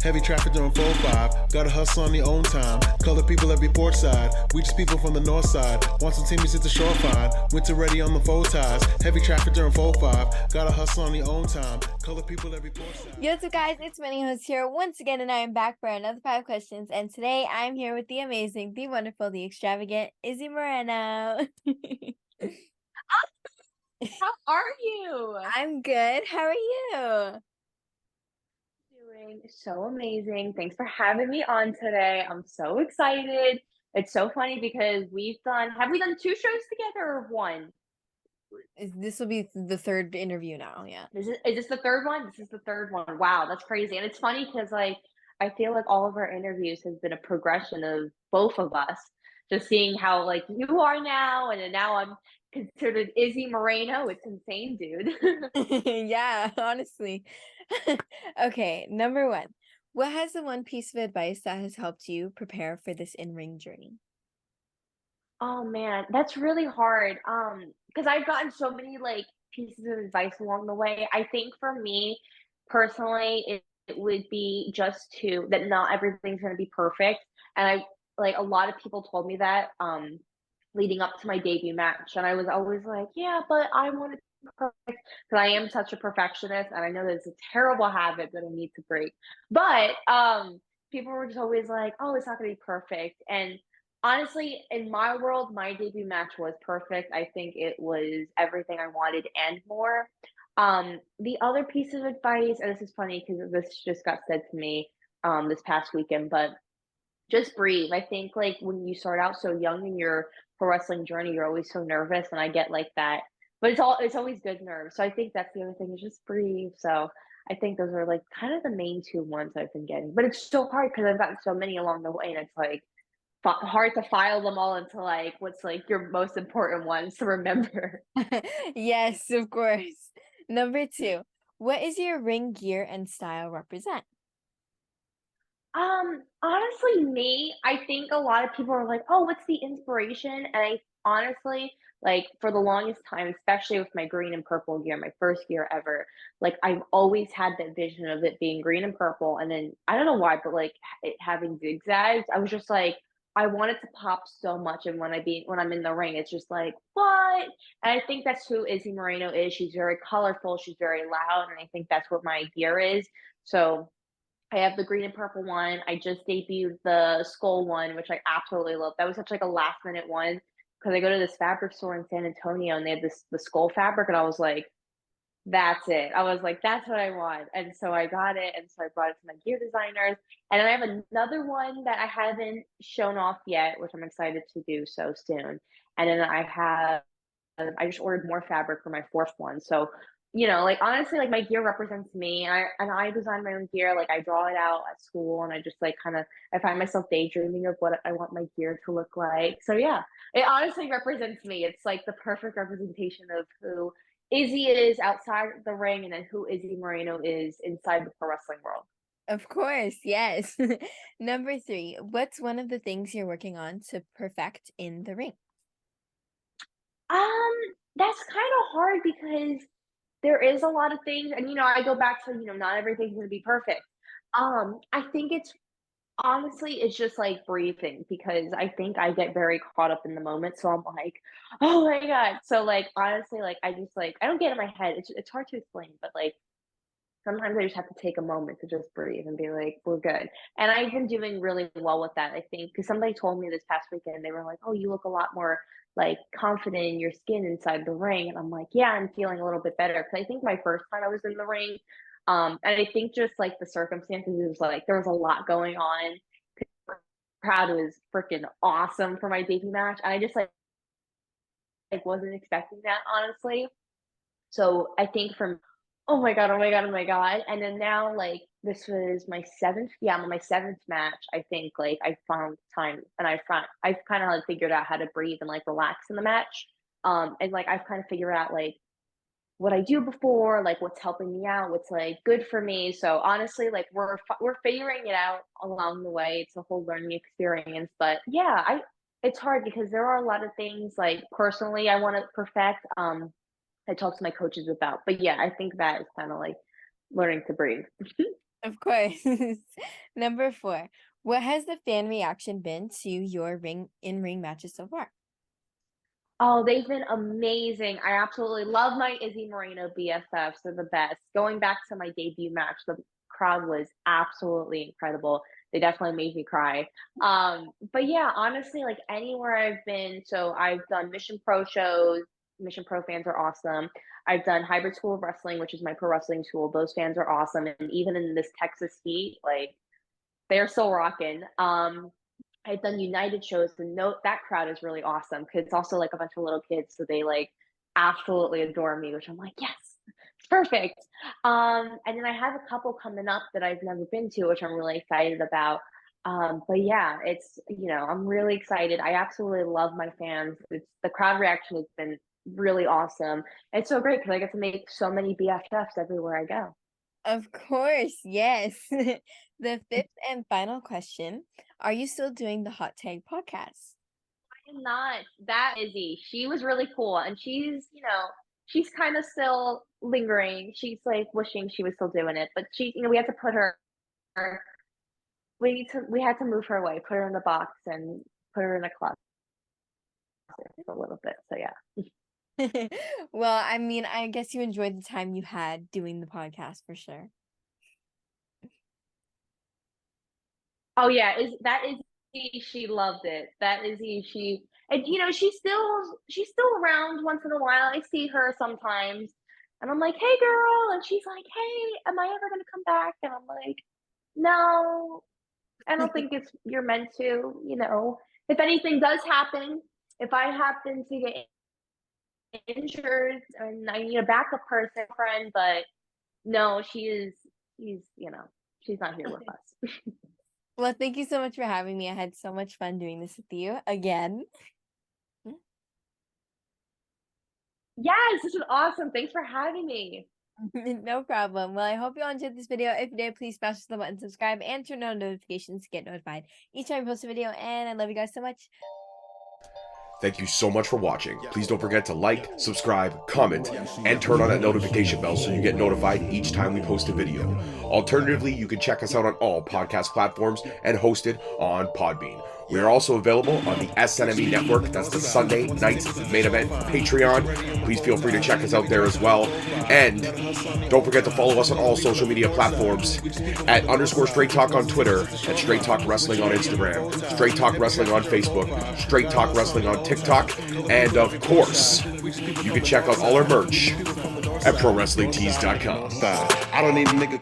Heavy traffic during 4-5. Gotta hustle on your own time. Color people every port side. We just people from the north side. Want some teammates at the shore fine. Winter ready on the four ties. Heavy traffic during 4-5. Gotta hustle on your own time. Color people every port side. Yo, so guys, it's Minnie Host here once again, and I am back for another 5 questions. And today I'm here with the amazing, the wonderful, the extravagant Izzy Moreno. How are you? I'm good. How are you? Doing so amazing. Thanks for having me on today. I'm so excited. It's so funny because have we done 2 shows together or one? This will be the third interview now. Yeah. Is this the third one? This is the third one. Wow, that's crazy. And it's funny because like I feel like all of our interviews has been a progression of both of us. Just seeing how like you are now, and then now I'm considered Izzy Moreno. It's insane, dude. Yeah, honestly. Okay, number one. What has the one piece of advice that has helped you prepare for this in-ring journey? Oh man, that's really hard. Because I've gotten so many like pieces of advice along the way. I think for me personally, it would be just to that not everything's gonna be perfect. And I like a lot of people told me that leading up to my debut match. And I was always like, yeah, but I want it to be perfect because I am such a perfectionist and I know that it's a terrible habit that I need to break. But people were just always like, oh, it's not gonna be perfect. And honestly, in my world, my debut match was perfect. I think it was everything I wanted and more. The other piece of advice, and this is funny because this just got said to me this past weekend, but just breathe. I think like when you start out so young in your pro wrestling journey, you're always so nervous, and I get like that. But it's always good nerves. So I think that's the other thing is just breathe. So I think those are like kind of the main 2 ones I've been getting. But it's so hard because I've gotten so many along the way, and it's like hard to file them all into like what's like your most important ones to remember. Yes, of course. Number two. What is your ring gear and style represent? Honestly, me, I think a lot of people are like, "Oh, what's the inspiration?" And I honestly, like for the longest time, especially with my green and purple gear, my first gear ever, like I've always had that vision of it being green and purple, and then I don't know why, but like it having zigzags, I was just like, I want it to pop so much, and when I'm in the ring, it's just like what? And I think that's who Izzy Moreno is. She's very colorful, she's very loud, and I think that's what my gear is. So I have the green and purple one. I just debuted the skull one, which I absolutely love. That was such like a last minute one because I go to this fabric store in San Antonio and they had the skull fabric, and I was like, that's it. I was like, that's what I want. And so I got it, and so I brought it to my gear designers. And then I have another one that I haven't shown off yet, which I'm excited to do so soon. And then I just ordered more fabric for my fourth one. So, like honestly, like my gear represents me, and I design my own gear. Like I draw it out at school, and I just like kind of I find myself daydreaming of what I want my gear to look like. So yeah, it honestly represents me. It's like the perfect representation of who Izzy is outside the ring, and then who Izzy Moreno is inside the pro wrestling world. Of course, yes. Number three. What's one of the things you're working on to perfect in the ring? Um, that's kind of hard because there is a lot of things, and I go back to not everything's gonna be perfect. I think it's just like breathing because I think I get very caught up in the moment. So I'm like, oh my God. So like honestly, like I just like I don't get in my head. It's hard to explain, but like sometimes I just have to take a moment to just breathe and be like, we're good. And I've been doing really well with that, I think, because somebody told me this past weekend, they were like, oh, you look a lot more like confident in your skin inside the ring. And I'm like, yeah, I'm feeling a little bit better. Cause I think my first time I was in the ring, and I think just like the circumstances was like there was a lot going on. The crowd was freaking awesome for my debut match. And I just like wasn't expecting that honestly. So I think from oh my god, oh my god, oh my god, and then now like this was my seventh, yeah, I'm on my seventh match. I think like I found time, and I've kind of like figured out how to breathe and like relax in the match. And like I've kind of figured out like what I do before, like what's helping me out, what's like good for me. So honestly, like we're figuring it out along the way. It's a whole learning experience, but yeah, I it's hard because there are a lot of things like personally I want to perfect. I talk to my coaches about. But yeah, I think that is kind of like learning to breathe. Of course. Number 4. What has the fan reaction been to your in-ring matches so far? Oh, they've been amazing. I absolutely love my Izzy Moreno BFFs. They're the best. Going back to my debut match, the crowd was absolutely incredible. They definitely made me cry. But yeah, honestly, like anywhere I've been, so I've done Mission Pro shows. Mission Pro fans are awesome. I've done Hybrid School of Wrestling, which is my pro wrestling school. Those fans are awesome. And even in this Texas heat, like they're still rocking. I've done United shows, and no, that crowd is really awesome because it's also like a bunch of little kids, so they like absolutely adore me, which I'm like, yes, it's perfect. And then I have a couple coming up that I've never been to, which I'm really excited about. But yeah, it's I'm really excited. I absolutely love my fans. It's the crowd reaction has been really awesome. It's so great because I get to make so many BFFs everywhere I go. Of course, yes. The 5th and final question. Are you still doing the Hot Tag podcast? I'm not. That Izzy, she was really cool, and she's kind of still lingering. She's like wishing she was still doing it, but we had to put her. We had to move her away, put her in the box, and put her in a closet for a little bit. So yeah. Well, I mean, I guess you enjoyed the time you had doing the podcast for sure. Oh yeah, is that Izzy? She loved it. That Izzy, and she's still around once in a while. I see her sometimes, and I'm like, hey girl, and she's like, hey, am I ever gonna come back? And I'm like, no, I don't think you're meant to. If anything does happen, if I happen to get injured and I need a backup person, friend, but no, she's not here with us. Well, thank you so much for having me. I had so much fun doing this with you again. Yes, this is awesome. Thanks for having me. No problem. Well, I hope you all enjoyed this video. If you did, please smash the button, subscribe, and turn on notifications to get notified each time I post a video. And I love you guys so much. Thank you so much for watching. Please don't forget to like, subscribe, comment, and turn on that notification bell so you get notified each time we post a video. Alternatively, you can check us out on all podcast platforms and hosted on Podbean. We are also available on the SNME network. That's the Sunday Night Main Event Patreon. Please feel free to check us out there as well. And don't forget to follow us on all social media platforms at _Straight Talk on Twitter, at Straight Talk Wrestling on Instagram, Straight Talk Wrestling on Facebook, Straight Talk Wrestling on TikTok, and of course, you can check out all our merch at ProWrestlingTees.com. I don't need a nigga.